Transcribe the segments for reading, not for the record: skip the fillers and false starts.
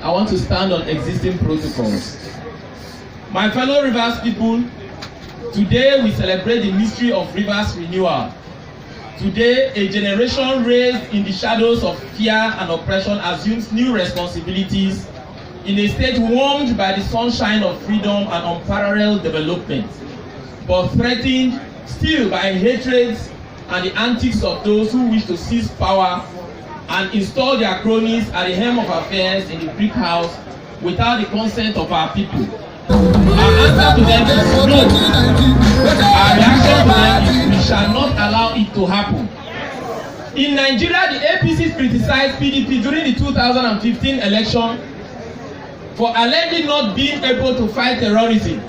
I want to stand on existing protocols. My fellow Rivers people, today we celebrate the mystery of Rivers renewal. Today, a generation raised in the shadows of fear and oppression assumes new responsibilities in a state warmed by the sunshine of freedom and unparalleled development, but threatened still by hatred and the antics of those who wish to seize power and install their cronies at the helm of affairs in the brick house without the consent of our people. Our answer to them is no. Our reaction to them is we shall not allow it to happen. In Nigeria, the APC criticized PDP during the 2015 election for allegedly not being able to fight terrorism.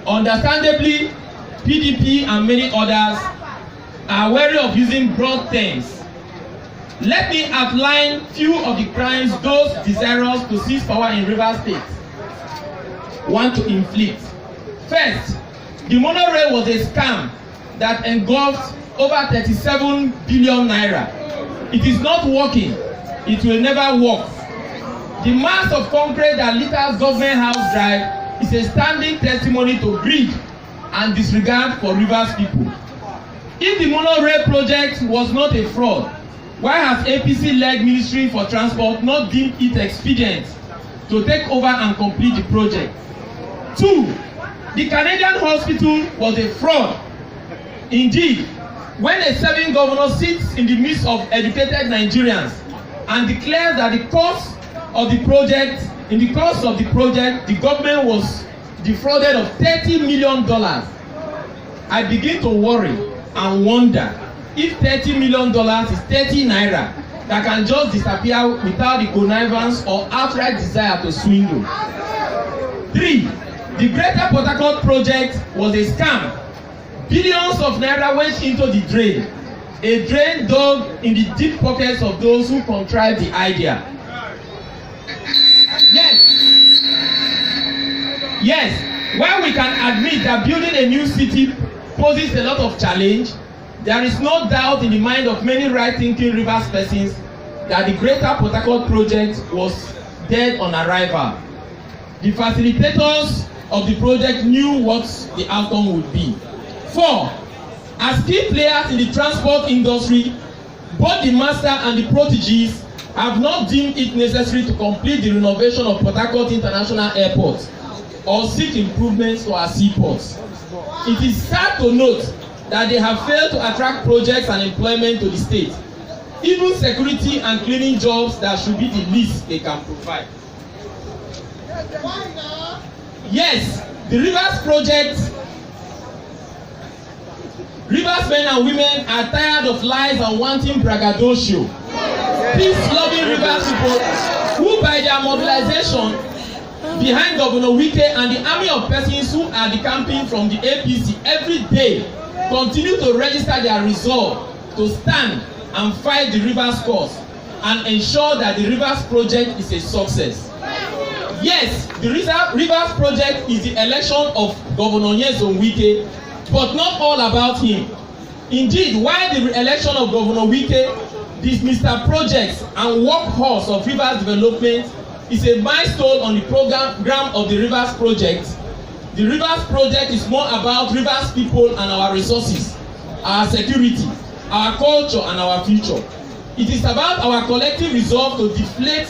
Understandably, PDP and many others are wary of using broad terms. Let me outline few of the crimes those desirous to seize power in Rivers State want to inflict. First, the monorail was a scam that engulfed over 37 billion naira. It is not working. It will never work. The mass of concrete that litters Government House Drive is a standing testimony to greed and disregard for Rivers people. If the monorail project was not a fraud, why has APC-led Ministry for Transport not deemed it expedient to take over and complete the project? 2. The Canadian hospital was a fraud. Indeed, when a serving governor sits in the midst of educated Nigerians and declares that in the course of the project, the government was defrauded of $30 million, I begin to worry and wonder if $30 million is 30 naira that can just disappear without the connivance or outright desire to swindle. 3. The Greater Port Harcourt project was a scam. Billions of naira went into the drain, a drain dug in the deep pockets of those who contrived the idea. Yes, while we can admit that building a new city poses a lot of challenge, there is no doubt in the mind of many right-thinking Rivers persons that the Greater Port Harcourt project was dead on arrival. The facilitators of the project knew what the outcome would be. 4. As key players in the transport industry, both the master and the proteges have not deemed it necessary to complete the renovation of Port Harcourt International Airport or seek improvements to our seaports. It is sad to note that they have failed to attract projects and employment to the state, even security and cleaning jobs that should be the least they can provide. Yes, the Rivers project, Rivers men and women are tired of lies and wanting braggadocio. Peace-loving Rivers people who by their mobilization behind Governor Wike and the army of persons who are decamping from the APC every day continue to register their resolve to stand and fight the Rivers cause and ensure that the Rivers project is a success. Yes, the Rivers project is the election of Governor Nyesom Wike, but not all about him. Indeed, while the election of Governor Wike, this Mr. Projects and workhorse of Rivers development is a milestone on the program of the Rivers project. The Rivers project is more about Rivers people and our resources, our security, our culture and our future. It is about our collective resolve to deflate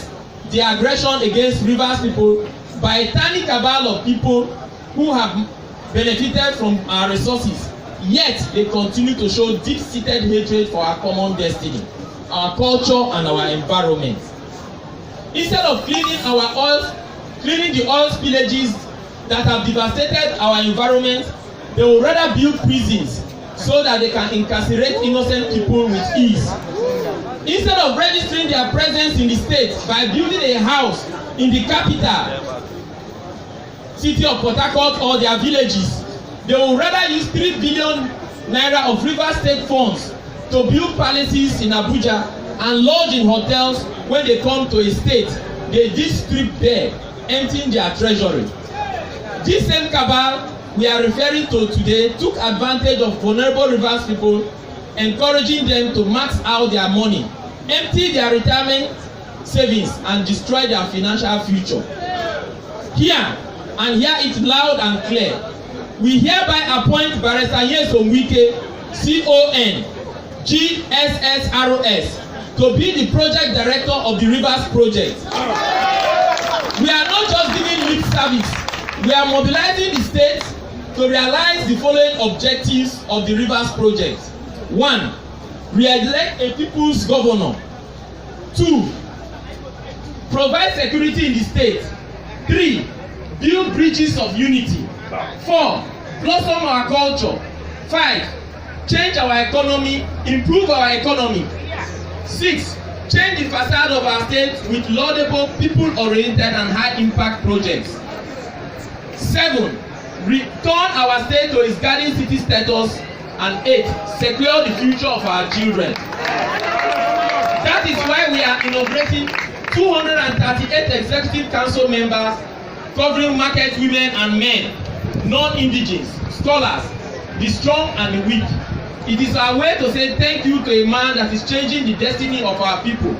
the aggression against Rivers people by a tiny cabal of people who have benefited from our resources, yet they continue to show deep-seated hatred for our common destiny, our culture and our environment. Instead of cleaning the oil spillages that have devastated our environment, they will rather build prisons so that they can incarcerate innocent people with ease. Instead of registering their presence in the state by building a house in the capital city of Port Harcourt or their villages, they will rather use 3 billion naira of Rivers State funds to build palaces in Abuja and lodge in hotels. When they come to a state, they distribute there, emptying their treasury. This same cabal we are referring to today took advantage of vulnerable Rivers people, encouraging them to max out their money, empty their retirement savings and destroy their financial future. Hear and hear it loud and clear. We hereby appoint Barrister Nyesom Wike, CON, GSSROS, to be the project director of the Rivers project. We are not just giving lip service, we are mobilizing the state to realize the following objectives of the Rivers project. 1. Re-elect a people's governor. 2. Provide security in the state. 3. Build bridges of unity. 4. Blossom our culture. 5. Change our economy, improve our economy. 6. Change the facade of our state with laudable, people-oriented and high-impact projects. 7. Return our state to its garden city status. And 8. Secure the future of our children. That is why we are inaugurating 238 executive council members covering market women and men, non-indigenous, scholars, the strong and the weak. It is our way to say thank you to a man that is changing the destiny of our people,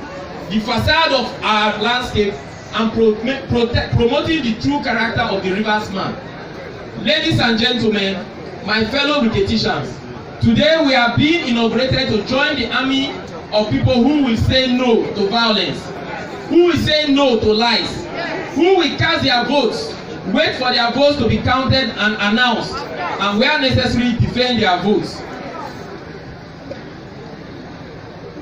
the facade of our landscape, and promoting the true character of the Rivers man. Ladies and gentlemen, my fellow Briketishans, today we are being inaugurated to join the army of people who will say no to violence, who will say no to lies, who will cast their votes, wait for their votes to be counted and announced, and where necessary defend their votes.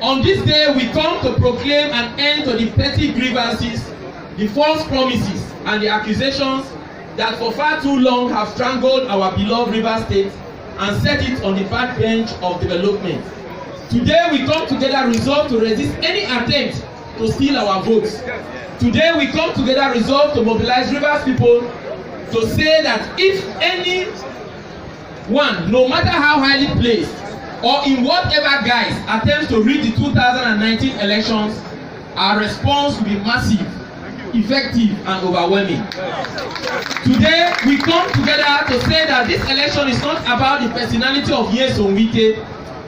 On this day, we come to proclaim an end to the petty grievances, the false promises, and the accusations that for far too long have strangled our beloved River State and set it on the backbench of development. Today, we come together resolved to resist any attempt to steal our votes. Today, we come together resolved to mobilize Rivers people to say that if anyone, no matter how highly placed, or in whatever guise attempts to rig the 2019 elections, our response will be massive, effective, and overwhelming. Today, we come together to say that this election is not about the personality of Nyesom Wike,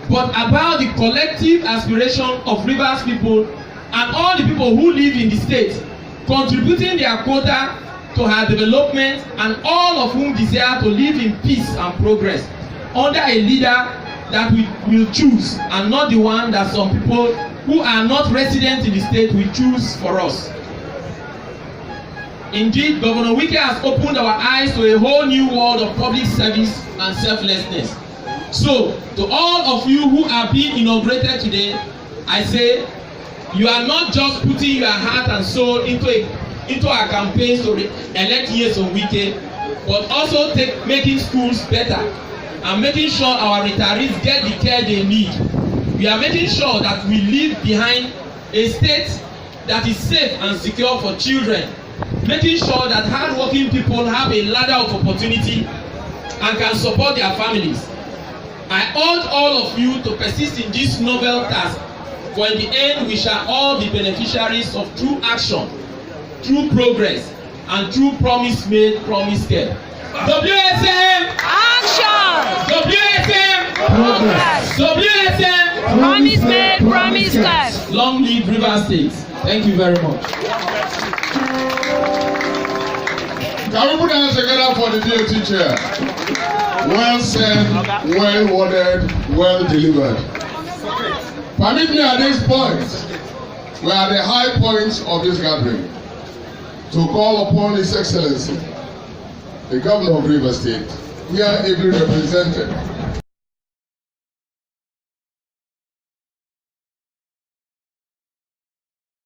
but about the collective aspiration of Rivers people and all the people who live in the state, contributing their quota to her development, and all of whom desire to live in peace and progress under a leader that we will choose, and not the one that some people who are not resident in the state will choose for us. Indeed, Governor Wike has opened our eyes to a whole new world of public service and selflessness. So, to all of you who are being inaugurated today, I say, you are not just putting your heart and soul into our campaigns to elect Nyesom Wike, but also making schools better and making sure our retirees get the care they need. We are making sure that we leave behind a state that is safe and secure for children, making sure that hardworking people have a ladder of opportunity and can support their families. I urge all of you to persist in this novel task, for in the end we shall all be beneficiaries of true action, true progress, and true promise made, promise kept. WSM! Action! WSM! Progress! WSM! Promise made, promise kept. Long live Rivers State. Thank you very much. Can we put our hands together for the DOT chair? Well said, well worded, well delivered. Permit me at this point, we are at the high points of this gathering, to call upon His Excellency, the Governor of Rivers State, here ably represented